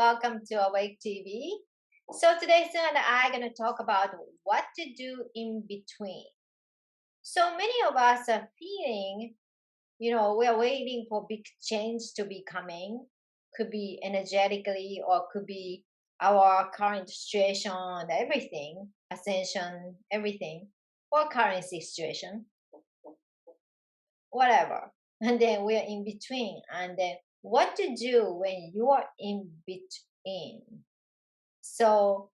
welcome to Awake TV. So today, Sue and I are going to talk about what to do in between. So many of us are feeling, we're waiting for big change to be coming. Could be energetically or could be our current situation, everything, ascension, everything, or current situation, whatever. And then we're in between. And then what to do when you are in between. So,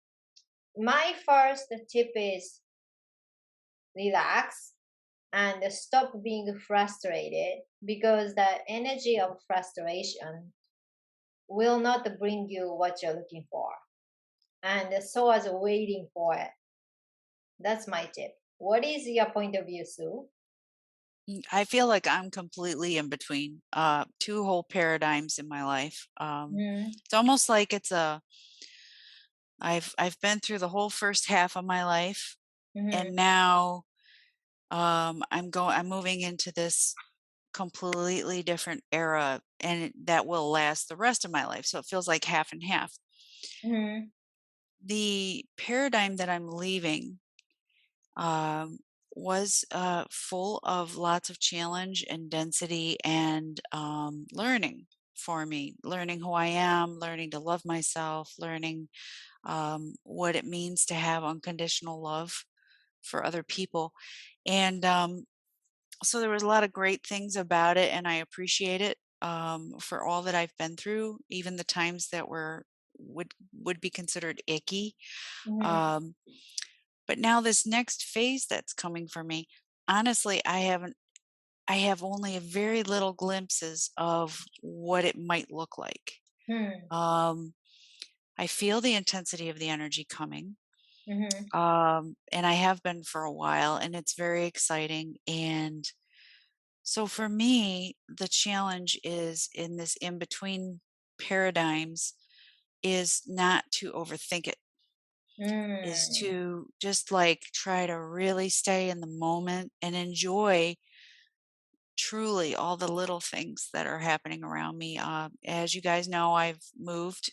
my first tip is relax and stop being frustrated because the energy of frustration will not bring you what you're looking for. And so as waiting for it. That's my tip. What is your point of view, Sue? I feel like I'm completely in between, two whole paradigms in my life. Mm-hmm. It's almost like I've been through the whole first half of my life, Mm-hmm. and now I'm moving into this completely different era, and that will last the rest of my life. So it feels like half and half. Mm-hmm. The paradigm that I'm leaving um, was full of lots of challenge and density and learning for me, learning who I am, learning to love myself, learning what it means to have unconditional love for other people. And so there was a lot of great things about it, and I appreciate it for all that I've been through, even the times that would be considered icky. Mm-hmm. Um, but now this next phase that's coming for me, honestly, I have only a very little glimpses of what it might look like. Hmm. Um, I feel the intensity of the energy coming. Mm-hmm. And I have been for a while, and it's very exciting. And so for me, the challenge is in this in between paradigms is not to overthink it, is Mm. to just like try to really stay in the moment and enjoy truly all the little things that are happening around me. As you guys know, I moved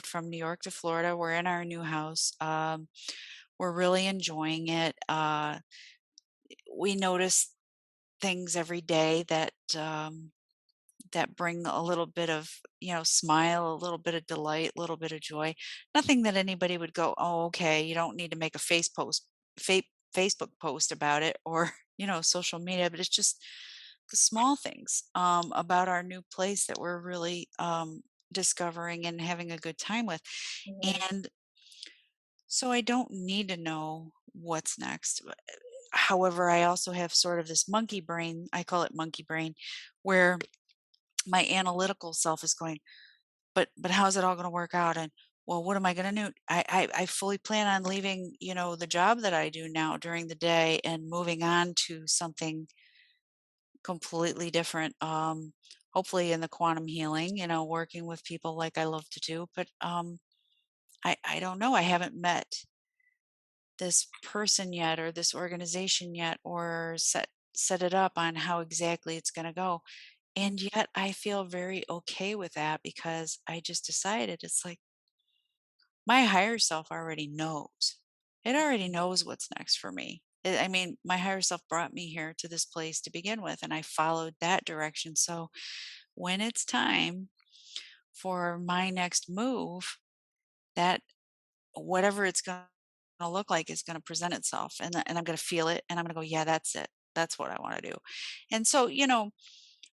from New York to Florida. We're in our new house. We're really enjoying it. We notice things every day that bring a little bit of smile, a little bit of delight, a little bit of joy. Nothing that anybody would go, oh, okay, you don't need to make a fa- Facebook post about it, or social media, but it's just the small things about our new place that we're really discovering and having a good time with. Mm-hmm. And so I don't need to know what's next. However, I also have sort of this monkey brain, I call it monkey brain, where my analytical self is going, but how's it all going to work out? And well, what am I going to do? I fully plan on leaving, the job that I do now during the day and moving on to something completely different. Hopefully in the quantum healing, working with people like I love to do. But I don't know. I haven't met this person yet, or this organization yet, or set it up on how exactly it's going to go. And yet I feel very okay with that because I just decided it's like my higher self already knows. It already knows what's next for me. I mean, my higher self brought me here to this place to begin with, and I followed that direction. So when it's time for my next move, that whatever it's going to look like is going to present itself, and I'm going to feel it, and I'm going to go, yeah, that's it. That's what I want to do. And so,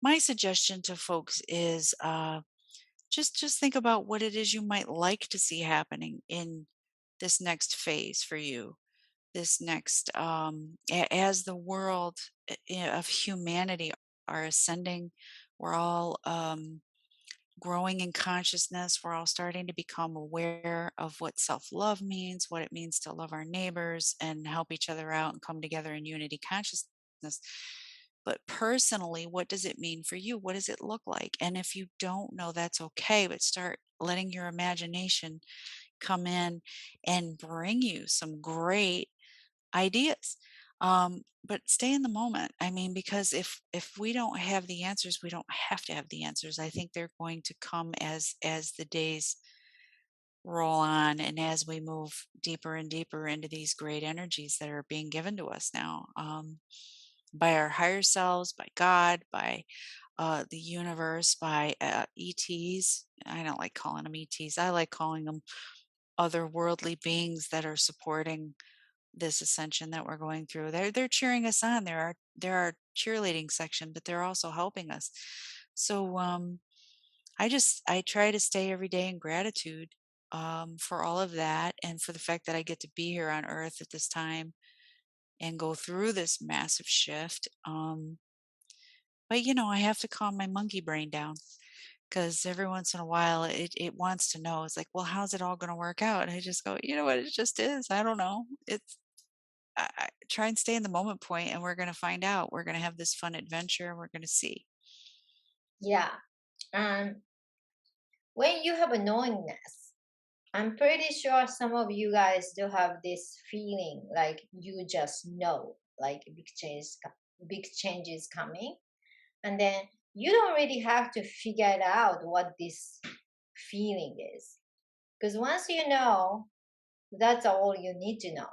my suggestion to folks is just think about what it is you might like to see happening in this next phase for you, this next as the world of humanity are ascending. We're all growing in consciousness. We're all starting to become aware of what self-love means, what it means to love our neighbors and help each other out and come together in unity consciousness. But personally, what does it mean for you? What does it look like? And if you don't know, that's okay, but start letting your imagination come in and bring you some great ideas. But stay in the moment. I mean, because if we don't have the answers, we don't have to have the answers. I think they're going to come as the days roll on and as we move deeper and deeper into these great energies that are being given to us now, by our higher selves, by God, by the universe, by ETs. I don't like calling them ETs. I like calling them otherworldly beings that are supporting this ascension that we're going through. They're cheering us on. There are cheerleading section, but they're also helping us. So I try to stay every day in gratitude for all of that and for the fact that I get to be here on Earth at this time and go through this massive shift. But I have to calm my monkey brain down because every once in a while it wants to know. It's like, well, how's it all going to work out? And I just go, you know what? It just is. I don't know. I try and stay in the moment point, and we're going to find out. We're going to have this fun adventure, and we're going to see. Yeah. And when you have a knowingness, I'm pretty sure some of you guys do have this feeling like you just know, like big changes coming, and then you don't really have to figure it out what this feeling is, because once you know, that's all you need to know,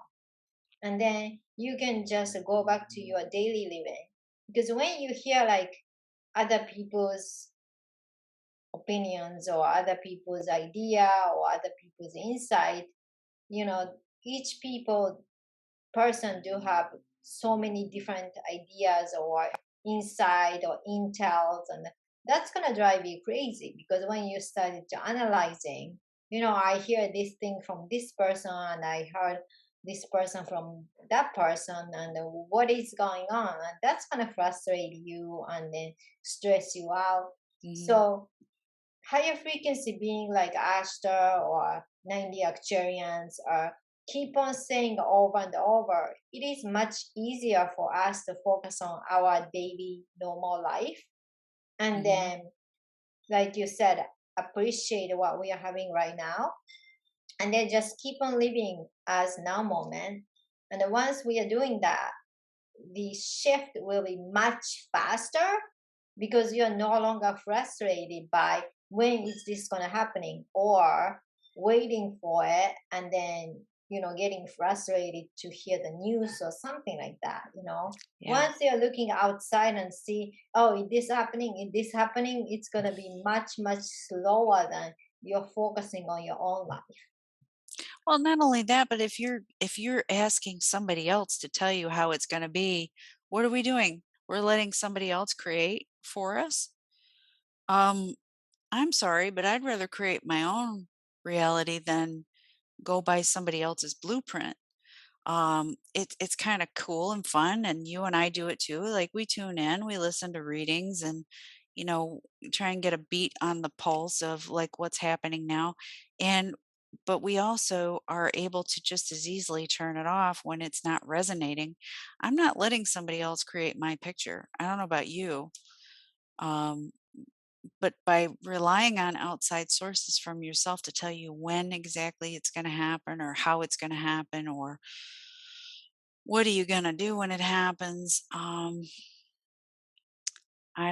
and then you can just go back to your daily living. Because when you hear like other people's opinions or other people's idea or other people's insight, you know, each person do have so many different ideas or insight or intels, and that's gonna drive you crazy, because when you started to analyzing, I hear this thing from this person and I heard this person from that person, and what is going on, and that's gonna frustrate you and then stress you out. Hmm. So higher frequency being like Ashtar or 90 Actuarians or keep on saying over and over, it is much easier for us to focus on our daily normal life. And Hmm. then, like you said, appreciate what we are having right now. And then just keep on living as now moment. And then once we are doing that, the shift will be much faster, because you're no longer frustrated by when is this going to happening, or waiting for it and then getting frustrated to hear the news or something like that. Yeah. Once you're looking outside and see, oh, is this happening, is this happening, it's going to be much much slower than you're focusing on your own life. Well, not only that, but if you're asking somebody else to tell you how it's going to be, what are we doing? We're letting somebody else create for us. Um, I'm sorry, but I'd rather create my own reality than go by somebody else's blueprint. It's kind of cool and fun, and you and I do it too. Like, we tune in, we listen to readings, and you know try and get a beat on the pulse of like what's happening now. And but we also are able to just as easily turn it off when it's not resonating. I'm not letting somebody else create my picture. I don't know about you. um, but by relying on outside sources from yourself to tell you when exactly it's going to happen, or how it's going to happen, or what are you gonna do when it happens? I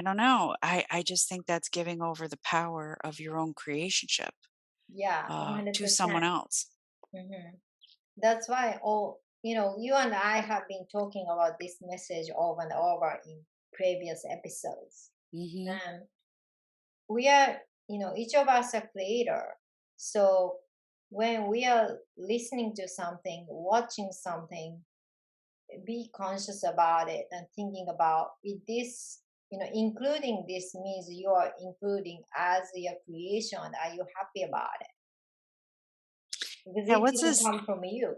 don't know. I just think that's giving over the power of your own creationship Yeah, to 100%. someone else. Hmm. That's why you and I have been talking about this message over and over in previous episodes. Hmm. And we are, each of us are creator. So when we are listening to something, watching something, be conscious about it and thinking about it. This, including this means you are including as your creation. Are you happy about it? Because Yeah. it didn't come from you,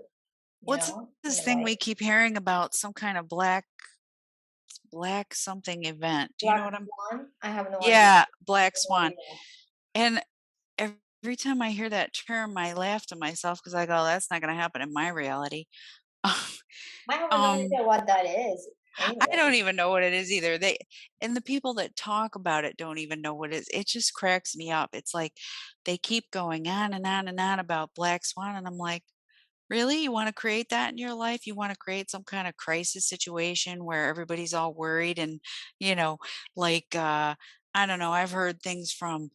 What's in this a thing way. we keep hearing about? Some kind of black something event. Do you know Black what I'm? Swan? I have no idea. Yeah, black No swan. idea. And every time I hear that term, I laugh to myself because I go, "That's not going to happen in my reality." I have no um, idea what that is. I Anyway, don't even know what it is either. And the people that talk about it don't even know what it is. It just cracks me up. It's like they keep going on and on and on about Black Swan, and I'm like, Really? You wanna create that in your life? You wanna create some kind of crisis situation where everybody's all worried and, you know, like, I don't know, I've heard things from,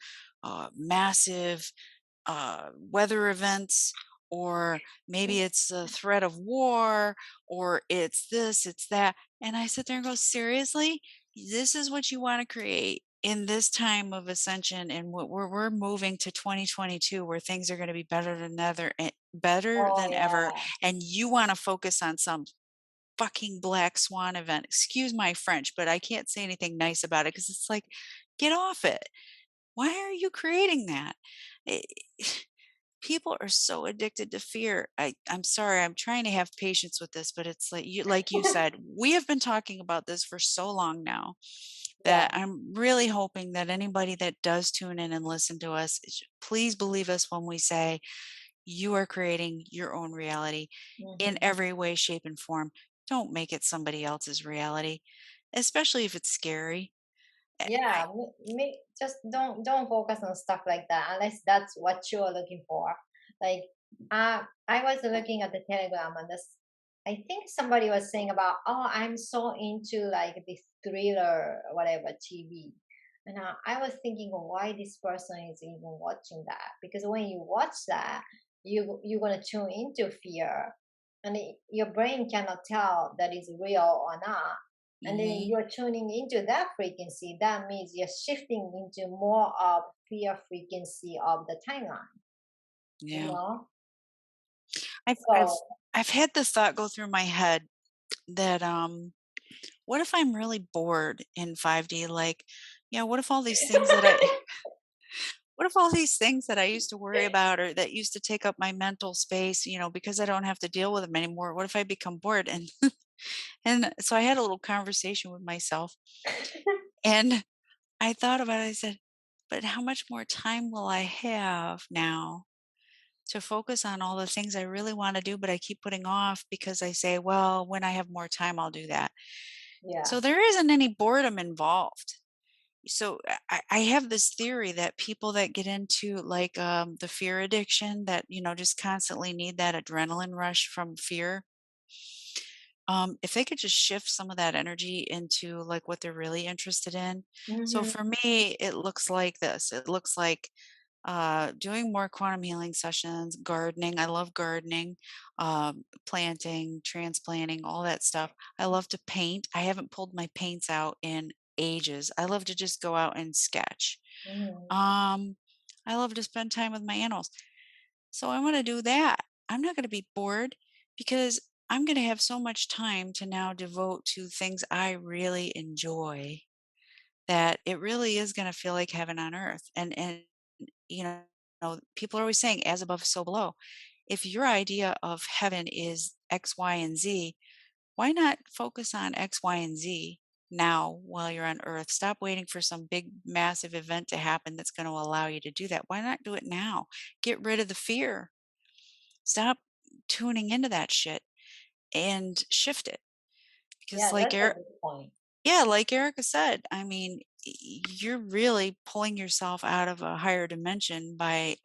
massive weather events, or maybe it's a threat of war, or it's this, it's that. And I sit there and go, seriously? This is what you want to create in this time of ascension and we're moving to 2022 where things are going to be better Oh than ever, yeah. and you want to focus on some fucking black swan event. Excuse my French, but I can't say anything nice about it because it's like, get off it. Why are you creating that? Eh, People are so addicted to fear. I'm sorry, I'm trying to have patience with this, but it's like you said, we have been talking about this for so long now Yeah. that I'm really hoping that anybody that does tune in and listen to us, please believe us when we say you are creating your own reality in Hmm. every way, shape, and form. Don't make it somebody else's reality, especially if it's scary. Yeah, just don't focus on stuff like that unless that's what you're looking for. Like, I was looking at the Telegram and this, I think somebody was saying about, oh, I'm so into like this thriller, or whatever TV, and I was thinking, why this person is even watching that? Because when you watch that, you're gonna tune into fear, and your brain cannot tell that is real or not, and then Mhm. you're tuning into that frequency. That means you're shifting into more of fear frequency of the timeline, you Yeah. know. I've I've So I've had this thought go through my head that what if I'm really bored in 5D? Like, what if all these things that I what if all these things that I used to worry about or that used to take up my mental space, because I don't have to deal with them anymore, what if I become bored? And so I had a little conversation with myself, and I thought about it. I said, but how much more time will I have now to focus on all the things I really want to do, but I keep putting off because I say, well, when I have more time, I'll do that. yeah. So there isn't any boredom involved. So I have this theory that people that get into like the fear addiction that, just constantly need that adrenaline rush from fear, if they could just shift some of that energy into like what they're really interested in. So Hmm. for me, it looks like this. It looks like doing more quantum healing sessions, gardening. I love gardening, planting, transplanting, all that stuff. I love to paint. I haven't pulled my paints out in ages. I love to just go out and sketch. Hmm. Um, I love to spend time with my animals. So I want to do that. I'm not going to be bored because I'm going to have so much time to now devote to things I really enjoy that it really is going to feel like heaven on earth. And you know, people are always saying as above, so below. If your idea of heaven is X, Y, and Z, why not focus on X, Y, and Z now while you're on earth? Stop waiting for some big, massive event to happen that's going to allow you to do that. Why not do it now? Get rid of the fear. Stop tuning into that shit and shift it. Because Yeah, that's a good point. yeah, like Erica said, I mean, you're really pulling yourself out of a higher dimension by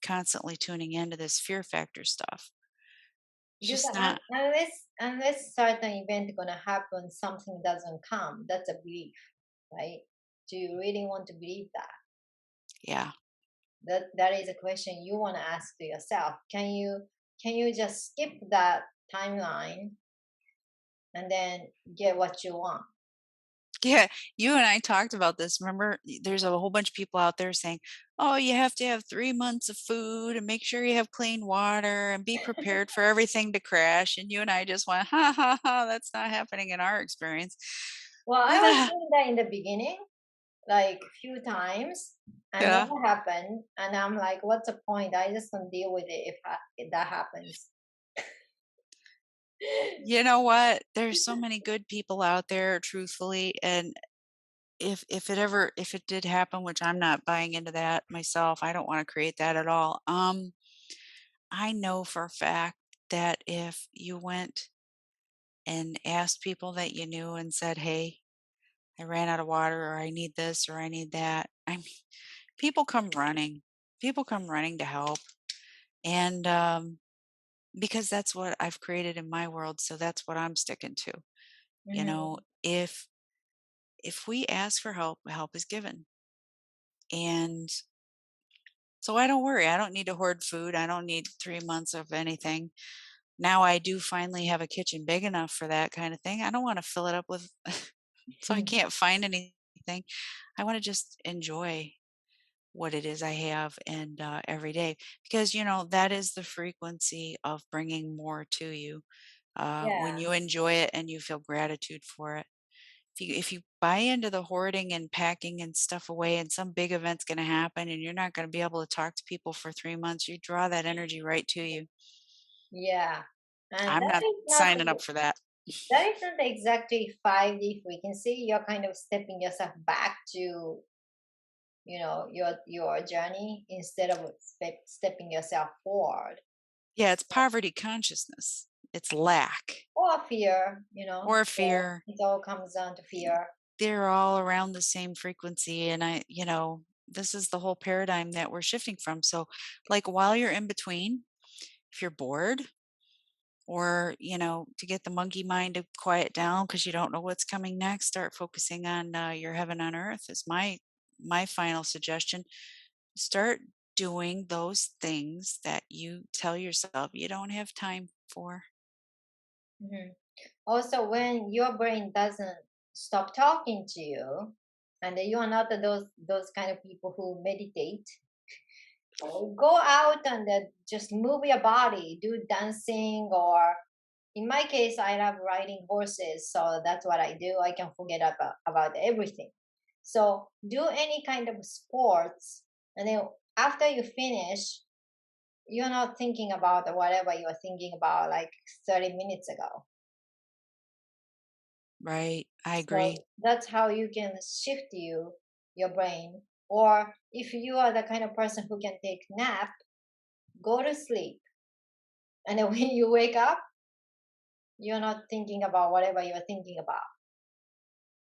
constantly tuning into this fear factor stuff. It's Because just not, unless certain event gonna happen, something doesn't come. That's a belief, right? Do you really want to believe that? yeah. That is a question you want to ask to yourself. Can you just skip that timeline and then get what you want? Yeah, you and I talked about this. Remember, there's a whole bunch of people out there saying, "Oh, you have to have 3 months of food and make sure you have clean water and be prepared for everything to crash." And you and I just went, "Ha ha ha, that's not happening in our experience." Well, I Who was the doing that in the beginning, like few times, and Yeah. never happened. And I'm like, what's the point? I just don't deal with it if that happens. You know what? There's so many good people out there, truthfully, and if it did happen, which I'm not buying into that myself, I don't wanna create that at all. I know for a fact that if you went and asked people that you knew and said, "Hey, I ran out of water," or "I need this," or "I need that," I mean, people come running. People come running to help, and, because that's what I've created in my world, so that's what I'm sticking to. You know, Mm-hmm. if we ask for help, help is given. And so I don't worry. I don't need to hoard food. I don't need 3 months of anything. Now I do finally have a kitchen big enough for that kind of thing. I don't wanna fill it up with so I can't find anything. I wanna just enjoy what it is I have and, every day because, that is the frequency of bringing more to you, when Yeah. you enjoy it and you feel gratitude for it. If you buy into the hoarding and packing and stuff away and some big event's gonna happen and you're not gonna be able to talk to people for 3 months, you draw that energy right to you. Yeah. And I'm not signing up for that. that is not exactly 5D frequency. You're kind of stepping yourself back to, your journey instead of stepping yourself forward. Yeah, it's poverty consciousness. It's lack Or fear, or so fear. it all comes down to fear. They're all around the same frequency. And this is the whole paradigm that we're shifting from. So, like, while you're in between, if you're bored or, to get the monkey mind to quiet down because you don't know what's coming next, start focusing on your heaven on earth, is my final suggestion. Start doing those things that you tell yourself you don't have time for. Mhm. Also, when your brain doesn't stop talking to you, and you are not those kind of people who meditate, go out and just move your body, do dancing, or in my case, I love riding horses, so that's what I do. I can forget about everything. So do any kind of sports, and then after you finish, you're not thinking about whatever you were thinking about like 30 minutes ago. Right. I agree. So that's how you can shift your brain. Or if you are the kind of person who can take nap, go to sleep. And then when you wake up, you're not thinking about whatever you're thinking about.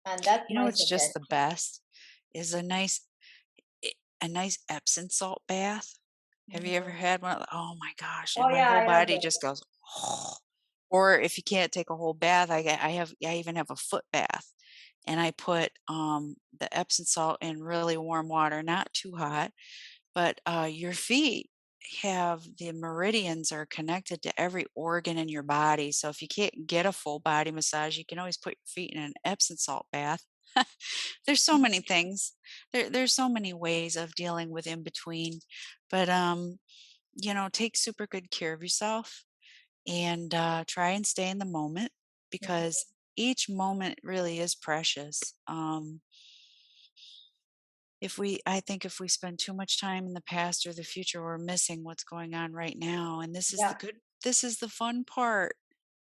And that's You know my what's just the suggestion. best is i- a nice Epsom salt bath. Have you ever Mhm. had one? Oh my gosh, Oh and my yeah, whole I love body those. just goes, or if you can't take a whole bath, I even have a foot bath. And I put the Epsom salt in really warm water, not too hot, but your feet have the meridians are connected to every organ in your body. So if you can't get a full body massage, you can always put your feet in an Epsom salt bath. There's so many things. There's so many ways of dealing with in between, but take super good care of yourself and try and stay in the moment Mhm. because each moment really is precious. I think if we spend too much time in the past or the future, we're missing what's going on right now. And Yeah. this is the fun part,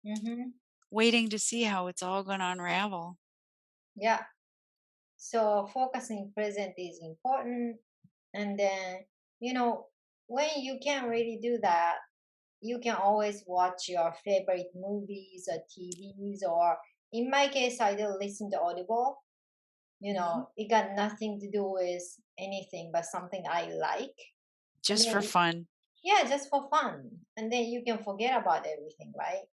Hmm. waiting to see how it's all going to unravel. Yeah. So focusing present is important. And then, you know, when you can't really do that, you can always watch your favorite movies or TVs, or in my case, I do listen to Audible. Hmm. It got nothing to do with anything but something I like. And Just for then, fun. yeah, just for fun. And then you can forget about everything, right?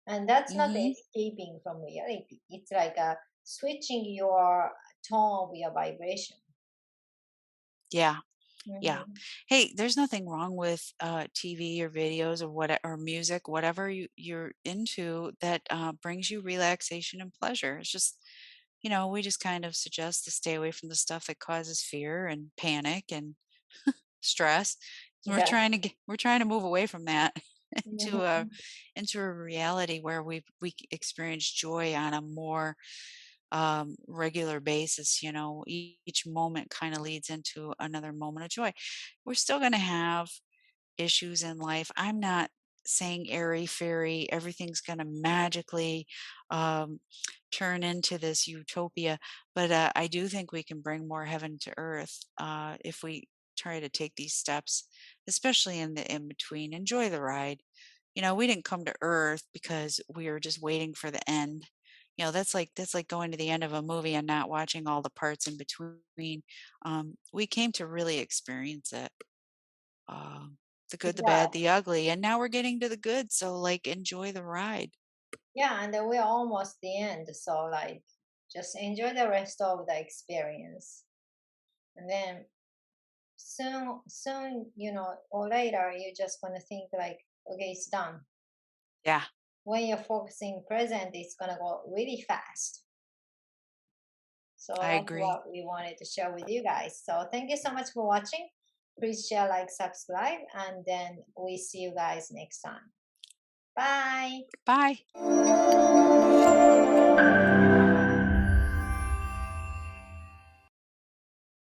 And that's not Hmm. escaping from reality. It's like switching your tone of your vibration. Yeah. Yeah. Hmm. Hey, there's nothing wrong with TV or videos or or music, whatever you're into that brings you relaxation and pleasure. It's just, we just kind of suggest to stay away from the stuff that causes fear and panic and stress. Yeah. We're trying to move away from that Hmm. into a reality where we experience joy on a more regular basis. Each moment kind of leads into another moment of joy. We're still going to have issues in life. I'm not saying airy fairy, everything's going to magically um, turn into this utopia, but I do think we can bring more heaven to earth if we try to take these steps, especially in the in between. Enjoy the ride. We didn't come to earth because we were just waiting for the end. That's like going to the end of a movie and not watching all the parts in between. We came to really experience it. The good, the Yeah, bad, the ugly, and now we're getting to the good, so, like, enjoy the ride. yeah, and then we're almost the end. So like, just enjoy the rest of the experience, and then soon, or later, you're just gonna think like, okay, it's done. Yeah, When you're focusing present, it's gonna go really fast. So I that's agree. what we wanted to share with you guys. So thank you so much for watching. Please share, like, subscribe, and then we see you guys next time. Bye. Bye.